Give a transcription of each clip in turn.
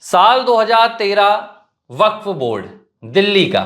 साल 2013 वक्फ बोर्ड दिल्ली का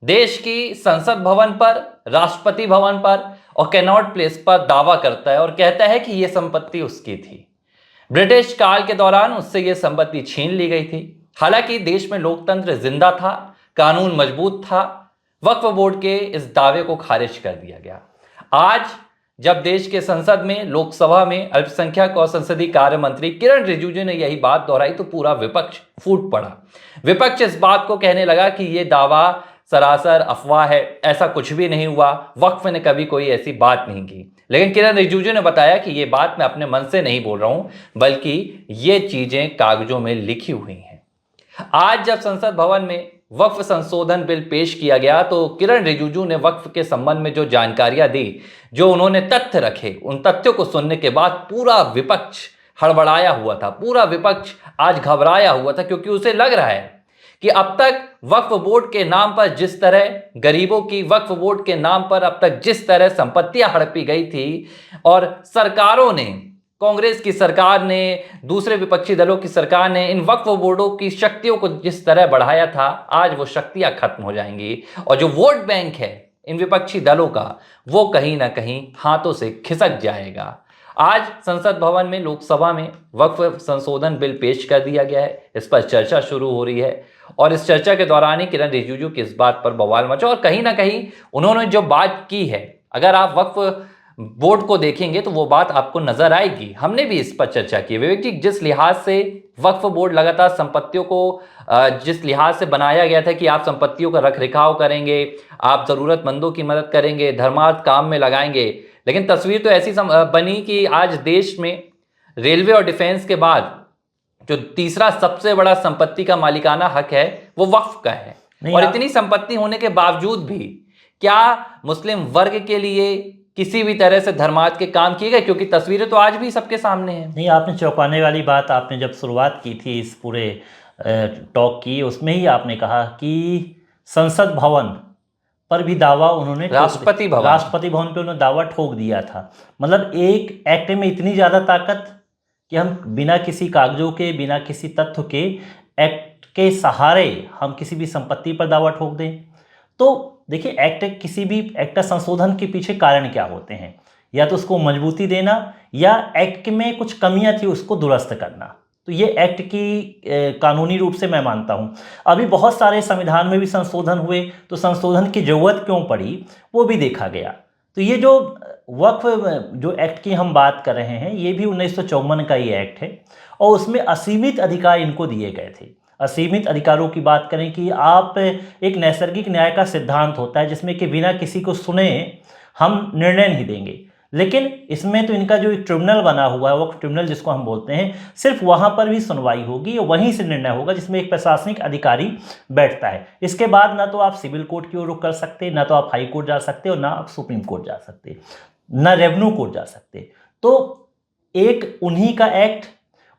देश की संसद भवन पर, राष्ट्रपति भवन पर और कैनॉट प्लेस पर दावा करता है और कहता है कि यह संपत्ति उसकी थी। ब्रिटिश काल के दौरान उससे यह संपत्ति छीन ली गई थी। हालांकि देश में लोकतंत्र जिंदा था, कानून मजबूत था। वक्फ बोर्ड के इस दावे को खारिज कर दिया गया। आज जब देश के संसद में, लोकसभा में अल्पसंख्यक और संसदीय कार्य मंत्री किरण रिजिजू ने यही बात दोहराई तो पूरा विपक्ष फूट पड़ा। विपक्ष इस बात को कहने लगा कि यह दावा सरासर अफवाह है, ऐसा कुछ भी नहीं हुआ, वक्फ ने कभी कोई ऐसी बात नहीं की। लेकिन किरण रिजिजू ने बताया कि यह बात मैं अपने मन से नहीं बोल रहा हूं, बल्कि ये चीजें कागजों में लिखी हुई हैं। आज जब संसद भवन में वक्फ संशोधन बिल पेश किया गया तो किरण रिजिजू ने वक्फ के संबंध में जो जानकारियां दी, जो उन्होंने तथ्य रखे, उन तथ्यों को सुनने के बाद पूरा विपक्ष हड़बड़ाया हुआ था। पूरा विपक्ष आज घबराया हुआ था, क्योंकि उसे लग रहा है कि अब तक वक्फ बोर्ड के नाम पर जिस तरह गरीबों की, वक्फ बोर्ड के नाम पर अब तक जिस तरह संपत्तियां हड़पी गई थी और सरकारों ने, कांग्रेस की सरकार ने, दूसरे विपक्षी दलों की सरकार ने इन वक्फ बोर्डों की शक्तियों को जिस तरह बढ़ाया था, आज वो शक्तियां खत्म हो जाएंगी और जो वोट बैंक है इन विपक्षी दलों का, वो कहीं ना कहीं हाथों से खिसक जाएगा। आज संसद भवन में, लोकसभा में वक्फ संशोधन बिल पेश कर दिया गया है। इस पर चर्चा शुरू हो रही है और इस चर्चा के दौरान ही किरण रिजिजू की इस बात पर बवाल मचा और कहीं ना कहीं उन्होंने जो बात की है, अगर आप वक्फ बोर्ड को देखेंगे तो वो बात आपको नजर आएगी। हमने भी इस पर चर्चा की। विवेक जी, जिस लिहाज से वक्फ बोर्ड लगातार संपत्तियों को, जिस लिहाज से बनाया गया था कि आप संपत्तियों का रख रखाव करेंगे, आप जरूरतमंदों की मदद करेंगे, धर्मार्थ काम में लगाएंगे, लेकिन तस्वीर तो ऐसी बनी कि आज देश में रेलवे और डिफेंस के बाद जो तीसरा सबसे बड़ा संपत्ति का मालिकाना हक है वो वक्फ का है। और इतनी संपत्ति होने के बावजूद भी क्या मुस्लिम वर्ग के लिए किसी भी तरह से धर्मार्थ के काम किए गए? क्योंकि तस्वीरें तो आज भी सबके सामने हैं। नहीं, आपने चौंकाने वाली बात आपने जब शुरुआत की थी इस पूरे टॉक की, उसमें ही आपने कहा कि संसद भवन पर भी दावा उन्होंने, राष्ट्रपति भवन पे उन्होंने दावा ठोक दिया था। मतलब एक एक्ट में इतनी ज़्यादा ताकत कि हम बिना किसी कागजों के, बिना किसी तथ्य के, एक्ट के सहारे हम किसी भी संपत्ति पर दावा ठोक दें। तो देखिए, एक्ट, किसी भी एक्ट संशोधन के पीछे कारण क्या होते हैं? या तो उसको मजबूती देना या एक्ट में कुछ कमियां थी उसको दुरुस्त करना। तो ये एक्ट की कानूनी रूप से मैं मानता हूँ। अभी बहुत सारे संविधान में भी संशोधन हुए, तो संशोधन की जरूरत क्यों पड़ी वो भी देखा गया। तो ये जो वक्फ जो एक्ट की हम बात कर रहे हैं, ये भी 1954 का ये एक्ट है और उसमें असीमित अधिकार इनको दिए गए थे। असीमित अधिकारों की बात करें कि आप, एक नैसर्गिक न्याय का सिद्धांत होता है जिसमें कि बिना किसी को सुने हम निर्णय नहीं देंगे, लेकिन इसमें तो इनका जो एक ट्रिब्यूनल बना हुआ है, वो ट्रिब्यूनल जिसको हम बोलते हैं, सिर्फ वहाँ पर भी सुनवाई होगी और वहीं से निर्णय होगा, जिसमें एक प्रशासनिक अधिकारी बैठता है। इसके बाद ना तो आप सिविल कोर्ट की ओर रुख कर सकते, ना तो आप हाई कोर्ट जा सकते और ना आप सुप्रीम कोर्ट जा सकते, ना रेवेन्यू कोर्ट जा सकते। तो एक उन्हीं का एक्ट,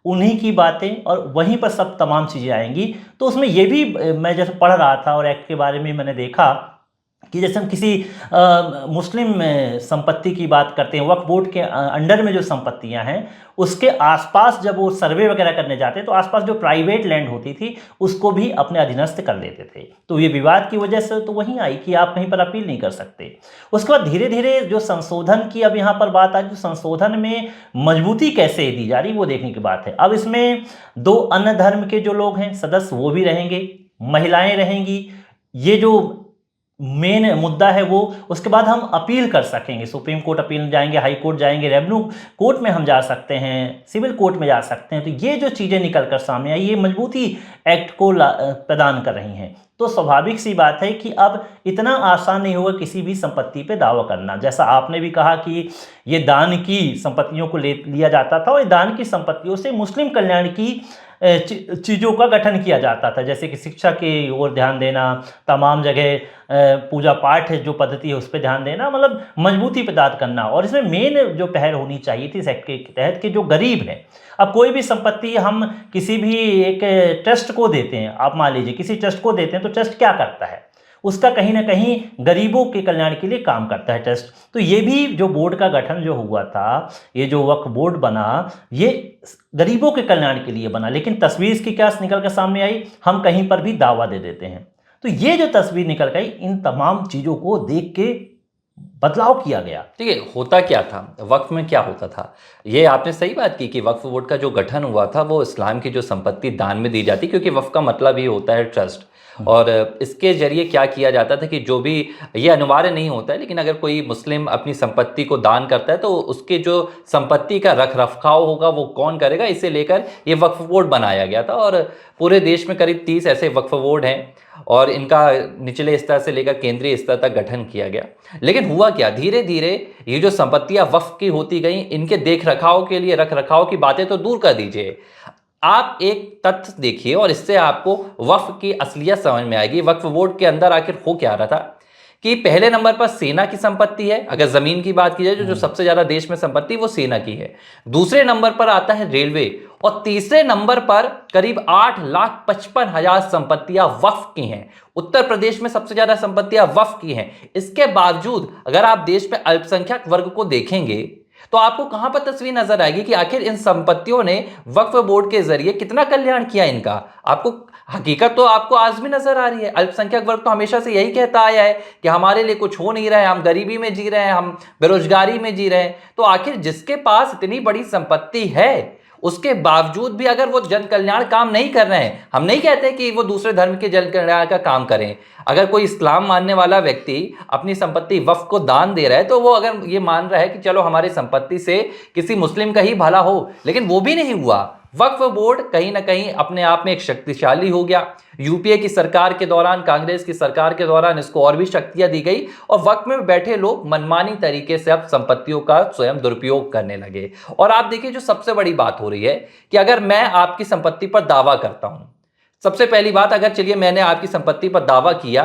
उन्हीं की बातें और वहीं पर सब तमाम चीज़ें आएंगी। तो उसमें ये भी मैं जैसे पढ़ रहा था और एक्ट के बारे में मैंने देखा कि जैसे हम किसी मुस्लिम संपत्ति की बात करते हैं, वक्फ बोर्ड के अंडर में जो संपत्तियां हैं, उसके आसपास जब वो सर्वे वगैरह करने जाते तो आसपास जो प्राइवेट लैंड होती थी उसको भी अपने अधीनस्थ कर लेते थे। तो ये विवाद की वजह से तो वहीं आई कि आप कहीं पर अपील नहीं कर सकते। उसके बाद धीरे धीरे जो संशोधन की अब यहाँ पर बात आई, तो संशोधन में मजबूती कैसे दी जा रही वो देखने की बात है। अब इसमें दो अन्य धर्म के जो लोग हैं सदस्य वो भी रहेंगे, महिलाएं रहेंगी। ये जो मेन मुद्दा है वो, उसके बाद हम अपील कर सकेंगे, सुप्रीम कोर्ट अपील जाएंगे, हाई कोर्ट जाएंगे, रेवेन्यू कोर्ट में हम जा सकते हैं, सिविल कोर्ट में जा सकते हैं। तो ये जो चीज़ें निकल कर सामने आई, ये मजबूती एक्ट को प्रदान कर रही हैं। तो स्वाभाविक सी बात है कि अब इतना आसान नहीं होगा किसी भी संपत्ति पे दावा करना। जैसा आपने भी कहा कि ये दान की संपत्तियों को लिया जाता था और दान की संपत्तियों से मुस्लिम कल्याण की चीज़ों का गठन किया जाता था, जैसे कि शिक्षा की ओर ध्यान देना, तमाम जगह पूजा पाठ जो पद्धति है उस पर ध्यान देना, मतलब मजबूती प्रदान करना। और इसमें मेन जो पहल होनी चाहिए थी इस एक्ट के तहत कि जो गरीब है, अब कोई भी संपत्ति हम किसी भी एक ट्रस्ट को देते हैं, आप मान लीजिए किसी ट्रस्ट को देते हैं, तो ट्रस्ट क्या करता है? उसका कहीं ना कहीं गरीबों के कल्याण के लिए काम करता है ट्रस्ट। तो ये भी जो बोर्ड का गठन जो हुआ था, ये जो वक्फ बोर्ड बना, ये गरीबों के कल्याण के लिए बना। लेकिन तस्वीर इसकी क्या निकल कर सामने आई, हम कहीं पर भी दावा दे देते हैं। तो ये जो तस्वीर निकल गई, इन तमाम चीज़ों को देख के बदलाव किया गया। ठीक है, होता क्या था, वक्फ में क्या होता था? ये आपने सही बात की कि वक्फ बोर्ड का जो गठन हुआ था वो इस्लाम की जो संपत्ति दान में दी जाती, क्योंकि वक्फ का मतलब ही होता है ट्रस्ट। और इसके जरिए क्या किया जाता था कि जो भी, ये अनिवार्य नहीं होता है, लेकिन अगर कोई मुस्लिम अपनी संपत्ति को दान करता है तो उसके जो संपत्ति का रख रखाव होगा वो कौन करेगा, इसे लेकर ये वक्फ बोर्ड बनाया गया था। और पूरे देश में करीब 30 ऐसे वक्फ बोर्ड हैं और इनका निचले स्तर से लेकर केंद्रीय स्तर तक गठन किया गया। लेकिन हुआ क्या, धीरे धीरे ये जो संपत्तियां वक्फ की होती गई, इनके देख रखाव के लिए, रख रखाव की बातें तो दूर कर दीजिए, आप एक तथ्य देखिए और इससे आपको वक्फ की असलियत समझ में आएगी। वक्फ बोर्ड के अंदर आखिर हो क्या रहा था कि पहले नंबर पर सेना की संपत्ति है, अगर जमीन की बात की जाए जो सबसे ज्यादा देश में संपत्ति वो सेना की है। दूसरे नंबर पर आता है रेलवे और तीसरे नंबर पर करीब 8,55,000 संपत्तियां वक्फ की हैं। उत्तर प्रदेश में सबसे ज्यादा संपत्तियां वक्फ की हैं। इसके बावजूद अगर आप देश में अल्पसंख्यक वर्ग को देखेंगे तो आपको कहां पर तस्वीर नजर आएगी कि आखिर इन संपत्तियों ने वक्फ बोर्ड के जरिए कितना कल्याण किया इनका। आपको हकीकत तो आपको आज भी नजर आ रही है। अल्पसंख्यक वर्ग तो हमेशा से यही कहता आया है कि हमारे लिए कुछ हो नहीं रहा है, हम गरीबी में जी रहे हैं, हम बेरोजगारी में जी रहे हैं। तो आखिर जिसके पास इतनी बड़ी संपत्ति है उसके बावजूद भी अगर वो जन कल्याण काम नहीं कर रहे हैं, हम नहीं कहते कि वो दूसरे धर्म के जन कल्याण का काम करें। अगर कोई इस्लाम मानने वाला व्यक्ति अपनी संपत्ति वक्फ को दान दे रहा है तो वो अगर ये मान रहा है कि चलो हमारी संपत्ति से किसी मुस्लिम का ही भला हो, लेकिन वो भी नहीं हुआ। वक्फ बोर्ड कहीं ना कहीं अपने आप में एक शक्तिशाली हो गया। यूपीए की सरकार के दौरान, कांग्रेस की सरकार के दौरान इसको और भी शक्तियां दी गई और वक्फ में बैठे लोग मनमानी तरीके से अब संपत्तियों का स्वयं दुरुपयोग करने लगे। और आप देखिए जो सबसे बड़ी बात हो रही है कि अगर मैं आपकी संपत्ति पर दावा करता हूं, सबसे पहली बात, अगर चलिए मैंने आपकी संपत्ति पर दावा किया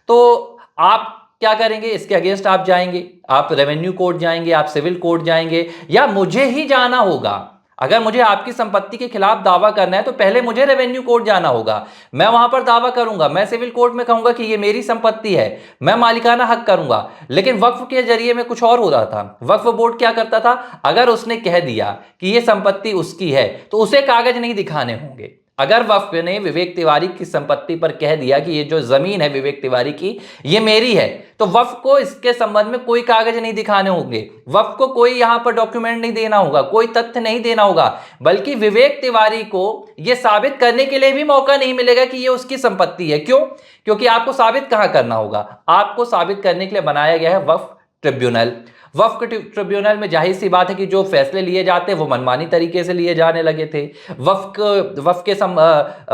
तो आप क्या करेंगे, इसके अगेंस्ट आप जाएंगे, आप रेवेन्यू कोर्ट जाएंगे, आप सिविल कोर्ट जाएंगे, या मुझे ही जाना होगा। अगर मुझे आपकी संपत्ति के खिलाफ दावा करना है तो पहले मुझे रेवेन्यू कोर्ट जाना होगा, मैं वहां पर दावा करूंगा, मैं सिविल कोर्ट में कहूंगा कि ये मेरी संपत्ति है, मैं मालिकाना हक करूंगा। लेकिन वक्फ के जरिए में कुछ और हो रहा था। वक्फ बोर्ड क्या करता था, अगर उसने कह दिया कि ये संपत्ति उसकी है तो उसे कागज नहीं दिखाने होंगे। अगर वक्फ ने विवेक तिवारी की संपत्ति पर कह दिया कि ये जो जमीन है विवेक तिवारी की ये मेरी है, तो वक्फ को इसके संबंध में कोई कागज नहीं दिखाने होंगे, वक्फ को कोई यहां पर डॉक्यूमेंट नहीं देना होगा, कोई तथ्य नहीं देना होगा, बल्कि विवेक तिवारी को यह साबित करने के लिए भी मौका नहीं मिलेगा कि ये उसकी संपत्ति है। क्यों? क्योंकि आपको साबित कहां करना होगा, आपको साबित करने के लिए बनाया गया है वक्फ ट्रिब्यूनल। वक्फ ट्रिब्यूनल में जाहिर सी बात है कि जो फैसले लिए जाते हैं वो मनमानी तरीके से लिए जाने लगे थे। वक्फ के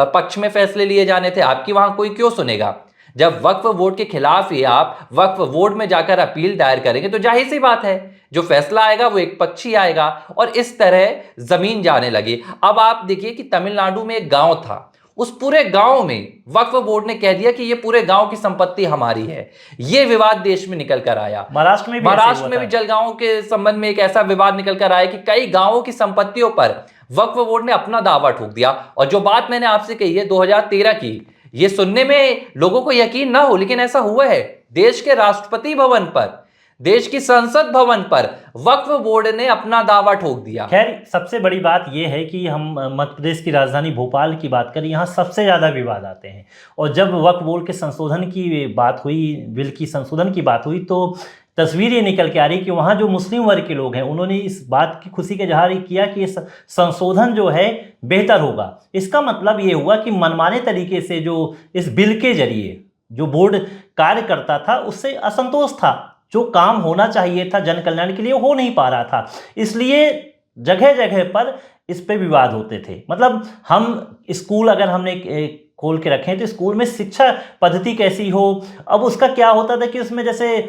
पक्ष में फैसले लिए जाने थे, आपकी वहां कोई क्यों सुनेगा? जब वक्फ बोर्ड के खिलाफ ही आप वक्फ बोर्ड में जाकर अपील दायर करेंगे तो जाहिर सी बात है जो फैसला आएगा वो एक पक्षी आएगा और इस तरह जमीन जाने लगी। अब आप देखिए कि तमिलनाडु में एक गांव था, उस पूरे गांव में वक्फ बोर्ड ने कह दिया कि ये पूरे गांव की संपत्ति हमारी है। ये विवाद देश में निकल कर आया। महाराष्ट्र में भी जलगांव के संबंध में एक ऐसा विवाद निकल कर आया कि कई गांवों की संपत्तियों पर वक्फ बोर्ड ने अपना दावा ठोक दिया। और जो बात मैंने आपसे कही है 2013 की, ये सुनने में लोगों को यकीन ना हो लेकिन ऐसा हुआ है। देश के राष्ट्रपति भवन पर, देश की संसद भवन पर वक्फ बोर्ड ने अपना दावा ठोक दिया। खैर सबसे बड़ी बात यह है कि हम मध्य प्रदेश की राजधानी भोपाल की बात करें, यहाँ सबसे ज़्यादा विवाद आते हैं। और जब वक्फ बोर्ड के संशोधन की बात हुई, बिल की संशोधन की बात हुई, तो तस्वीर ये निकल के आ रही कि वहाँ जो मुस्लिम वर्ग के लोग हैं उन्होंने इस बात की खुशी का इजहार किया कि ये संशोधन जो है बेहतर होगा। इसका मतलब ये हुआ कि मनमाने तरीके से जो इस बिल के जरिए जो बोर्ड कार्य करता था उससे असंतोष था, जो काम होना चाहिए था जन कल्याण के लिए हो नहीं पा रहा था, इसलिए जगह जगह पर इस पे विवाद होते थे। मतलब हम स्कूल अगर हमने खोल के रखें तो स्कूल में शिक्षा पद्धति कैसी हो, अब उसका क्या होता था कि उसमें जैसे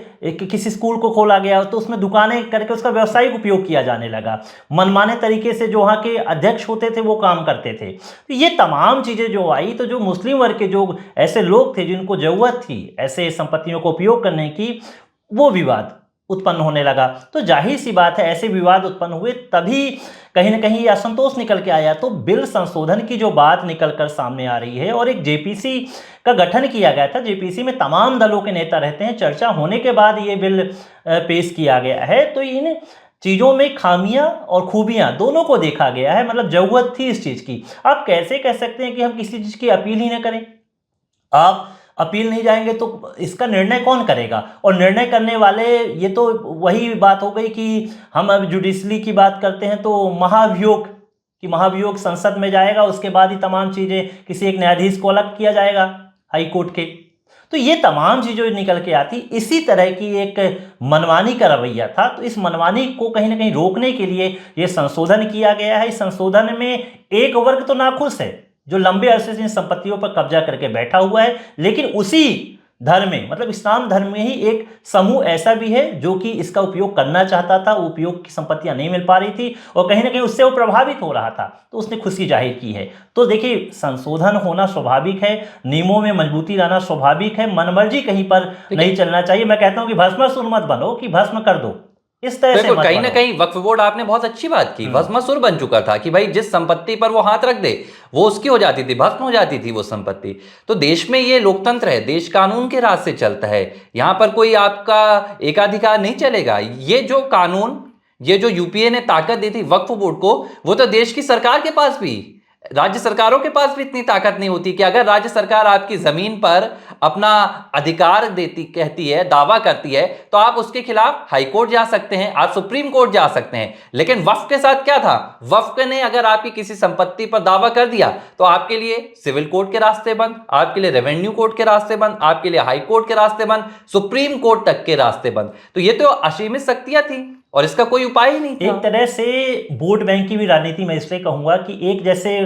किसी स्कूल को खोला गया तो उसमें दुकानें करके उसका व्यावसायिक उपयोग किया जाने लगा, मनमाने तरीके से जो वहाँ के अध्यक्ष होते थे वो काम करते थे। तो ये तमाम चीज़ें जो आई तो जो मुस्लिम वर्ग के जो ऐसे लोग थे जिनको ज़रूरत थी ऐसे संपत्तियों को उपयोग करने की, वो विवाद उत्पन्न होने लगा। तो जाहिर सी बात है ऐसे विवाद उत्पन्न हुए तभी कहीं ना कहीं ये असंतोष निकल के आया। तो बिल संशोधन की जो बात निकल कर सामने आ रही है और एक जेपीसी का गठन किया गया था, जेपीसी में तमाम दलों के नेता रहते हैं, चर्चा होने के बाद ये बिल पेश किया गया है। तो इन चीज़ों में खामियां और खूबियां दोनों को देखा गया है, मतलब जरूरत थी इस चीज़ की। आप कैसे कह सकते हैं कि हम किसी चीज़ की अपील ही ना करें? आप अपील नहीं जाएंगे तो इसका निर्णय कौन करेगा? और निर्णय करने वाले, ये तो वही बात हो गई कि हम अब जुडिशरी की बात करते हैं तो महाभियोग, कि महाभियोग संसद में जाएगा, उसके बाद ही तमाम चीज़ें किसी एक न्यायाधीश को अलग किया जाएगा हाई कोर्ट के। तो ये तमाम चीज़ें निकल के आती, इसी तरह की एक मनमानी का रवैया था। तो इस मनमानी को कहीं ना कहीं रोकने के लिए ये संशोधन किया गया है। इस संशोधन में एक वर्ग तो नाखुश है जो लंबे अरसे से इन संपत्तियों पर कब्जा करके बैठा हुआ है, लेकिन उसी धर्म में, मतलब इस्लाम धर्म में ही एक समूह ऐसा भी है जो कि इसका उपयोग करना चाहता था, वो उपयोग की संपत्तियां नहीं मिल पा रही थी और कहीं ना कहीं उससे वो प्रभावित हो रहा था, तो उसने खुशी जाहिर की है। तो देखिए, संशोधन होना स्वाभाविक है, नियमों में मजबूती लाना स्वाभाविक है, मनमर्जी कहीं पर नहीं चलना चाहिए। मैं कहता हूं कि भस्मासुर मत बनो कि भस्म कर दो, इस तरह से बिल्कुल, मत कहीं ना बनो। कहीं वक्फ बोर्ड, आपने बहुत अच्छी बात की, भस्मासुर बन चुका था कि भाई जिस संपत्ति पर वो हाथ रख दे वो उसकी हो जाती थी, भस्म हो जाती थी वो संपत्ति। तो देश में ये लोकतंत्र है, देश कानून के राज से चलता है, यहाँ पर कोई आपका एकाधिकार नहीं चलेगा। ये जो कानून, ये जो यूपीए ने ताकत दी थी वक्फ बोर्ड को, वो तो देश की सरकार के पास भी, राज्य सरकारों के पास भी इतनी ताकत नहीं होती कि अगर राज्य सरकार आपकी जमीन पर अपना अधिकार देती, कहती है, दावा करती है, तो आप उसके खिलाफ हाई कोर्ट जा सकते हैं, आप सुप्रीम कोर्ट जा सकते हैं। लेकिन वक्फ के साथ क्या था? वक्फ ने अगर आपकी किसी संपत्ति पर दावा कर दिया तो आपके लिए सिविल कोर्ट के रास्ते बंद, आपके लिए रेवेन्यू कोर्ट के रास्ते बंद, आपके लिए हाई कोर्ट के रास्ते बंद, सुप्रीम कोर्ट तक के रास्ते बंद। तो ये तो असीमित शक्तियां थी और इसका कोई उपाय ही नहीं था। एक तरह से वोट बैंक की भी राजनीति मैं इसलिए कहूंगा कि एक जैसे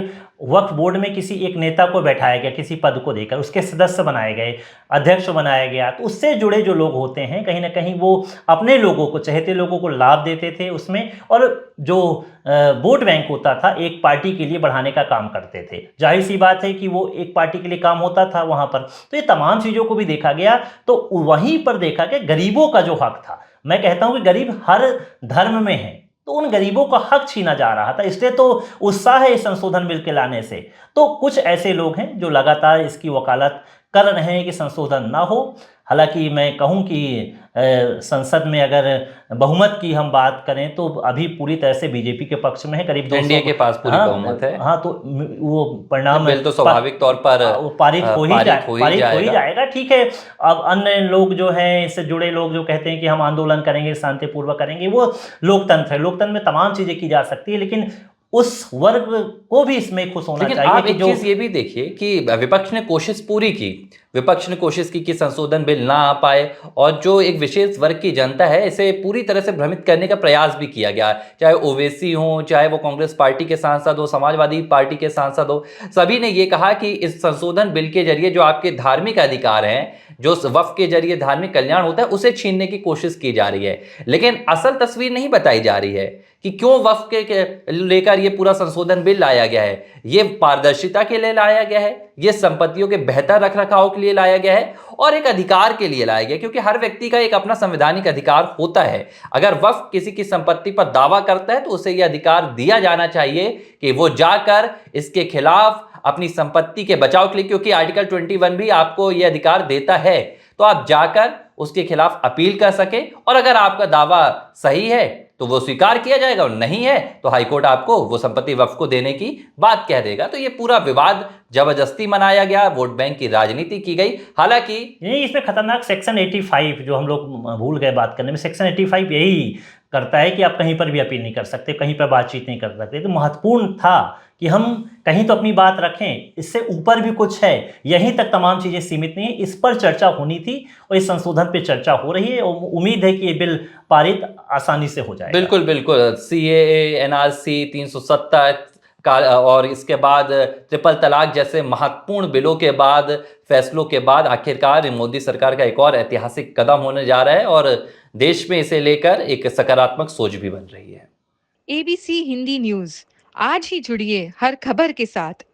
वक्फ बोर्ड में किसी एक नेता को बैठाया गया, किसी पद को देकर उसके सदस्य बनाए गए, अध्यक्ष बनाया गया, तो उससे जुड़े जो लोग होते हैं कहीं ना कहीं वो अपने लोगों को, चहेते लोगों को लाभ देते थे उसमें, और जो वोट बैंक होता था एक पार्टी के लिए बढ़ाने का काम करते थे। जाहिर सी बात है कि वो एक पार्टी के लिए काम होता था वहां पर। तो ये तमाम चीज़ों को भी देखा गया। तो वहीं पर देखा गया गरीबों का जो हक था, मैं कहता हूं कि गरीब हर धर्म में है, तो उन गरीबों का हक छीना जा रहा था, इसलिए तो उत्साह है इस संशोधन बिल के लाने से। तो कुछ ऐसे लोग हैं जो लगातार इसकी वकालत कर रहे हैं कि संशोधन ना हो। हालांकि मैं कहूं कि संसद में अगर बहुमत की हम बात करें तो अभी पूरी तरह से बीजेपी के पक्ष में है, करीब 200 एनडीए के पास पूरी बहुमत है। हाँ, तो वो परिणाम बिल तो स्वाभाविक तौर पर पारित हो ही जाएगा। जाएगा। ठीक है, अब अन्य लोग जो हैं, इससे जुड़े लोग जो कहते हैं कि हम आंदोलन करेंगे, शांतिपूर्वक करेंगे, वो लोकतंत्र है, लोकतंत्र में तमाम चीजें की जा सकती है, लेकिन उस वर्ग को भी इसमें खुश होना लेकिन चाहिए। आप कि एक चीज ये भी देखिए कि विपक्ष ने कोशिश पूरी की, विपक्ष ने कोशिश की कि संशोधन बिल ना आ पाए, और जो एक विशेष वर्ग की जनता है इसे पूरी तरह से भ्रमित करने का प्रयास भी किया गया, चाहे ओवैसी हो, चाहे वो कांग्रेस पार्टी के सांसद हो, समाजवादी पार्टी के सांसद हो, सभी ने ये कहा कि इस संशोधन बिल के जरिए जो आपके धार्मिक अधिकार हैं, जो वक्फ के जरिए धार्मिक कल्याण होता है, उसे छीनने की कोशिश की जा रही है। लेकिन असल तस्वीर नहीं बताई जा रही है कि क्यों वक्फ के लेकर ये पूरा संशोधन बिल लाया गया है। ये पारदर्शिता के लिए लाया गया है, ये संपत्तियों के बेहतर रखरखाव के लिए लाया गया है, और एक अधिकार के लिए लाया गया, क्योंकि हर व्यक्ति का एक अपना संवैधानिक अधिकार होता है। अगर वक्फ किसी की संपत्ति पर दावा करता है तो उसे यह अधिकार दिया जाना चाहिए कि वो जाकर इसके खिलाफ अपनी संपत्ति के बचाव के लिए, क्योंकि आर्टिकल 21 भी आपको यह अधिकार देता है, तो आप जाकर उसके खिलाफ अपील कर सके, और अगर आपका दावा सही है तो वो स्वीकार किया जाएगा, और नहीं है तो हाईकोर्ट आपको वो संपत्ति वक्फ को देने की बात कह देगा। तो ये पूरा विवाद जबरदस्ती मनाया गया, वोट बैंक की राजनीति की गई। हालांकि इसमें खतरनाक सेक्शन 85 जो हम लोग भूल गए बात करने में, सेक्शन 85 यही करता है कि आप कहीं पर भी अपील नहीं कर सकते, कहीं पर बातचीत नहीं कर सकते। तो महत्वपूर्ण था कि हम कहीं तो अपनी बात रखें, इससे ऊपर भी कुछ है, यहीं तक तमाम चीज़ें सीमित नहीं है, इस पर चर्चा होनी थी और इस संशोधन पर चर्चा हो रही है, और उम्मीद है कि ये बिल पारित आसानी से हो जाएगा। बिल्कुल बिल्कुल, सीएए, एनआरसी 370 का, और इसके बाद ट्रिपल तलाक जैसे महत्वपूर्ण बिलों के बाद, फैसलों के बाद आखिरकार मोदी सरकार का एक और ऐतिहासिक कदम होने जा रहा है, और देश में इसे लेकर एक सकारात्मक सोच भी बन रही है। एबीसी हिंदी न्यूज, आज ही जुड़िए हर खबर के साथ।